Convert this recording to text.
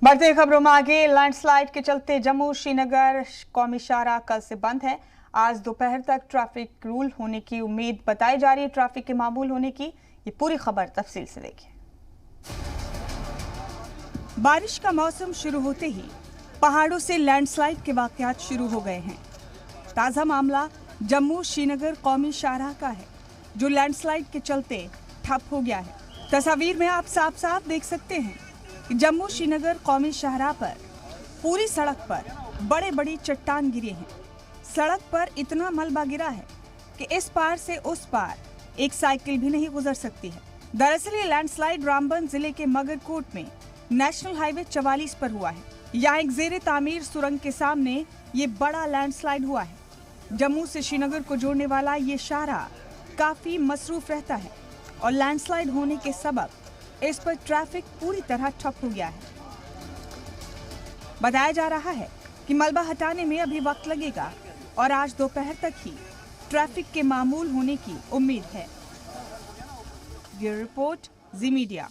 बढ़ती खबरों में आगे, लैंडस्लाइड के चलते जम्मू श्रीनगर कौमी शाहराह कल से बंद है। आज दोपहर तक ट्रैफिक रूल होने की उम्मीद बताई जा रही है, ट्रैफिक के मामूल होने की। ये पूरी खबर तफसील से देखिए। बारिश का मौसम शुरू होते ही पहाड़ों से लैंडस्लाइड के वाकयात शुरू हो गए हैं। ताजा मामला जम्मू श्रीनगर कौमी शाहराह का है, जो लैंडस्लाइड के चलते ठप हो गया है। तस्वीर में आप साफ साफ देख सकते हैं कि जम्मू श्रीनगर कौमी शाहराह पर पूरी सड़क पर बड़े बड़ी चट्टान गिरे हैं। सड़क पर इतना मलबा गिरा है कि इस पार से उस पार एक साइकिल भी नहीं गुजर सकती है। दरअसल ये लैंडस्लाइड रामबन जिले के मगरकोट में नेशनल हाईवे 44 पर हुआ है। यहाँ एक जेर तामीर सुरंग के सामने ये बड़ा लैंडस्लाइड हुआ है। जम्मू से श्रीनगर को जोड़ने वाला ये शाहराह काफी मसरूफ रहता है और लैंडस्लाइड होने के सबब इस पर ट्रैफिक पूरी तरह ठप हो गया है। बताया जा रहा है कि मलबा हटाने में अभी वक्त लगेगा और आज दोपहर तक ही ट्रैफिक के मामूल होने की उम्मीद है। ब्यूरो रिपोर्ट, जी मीडिया।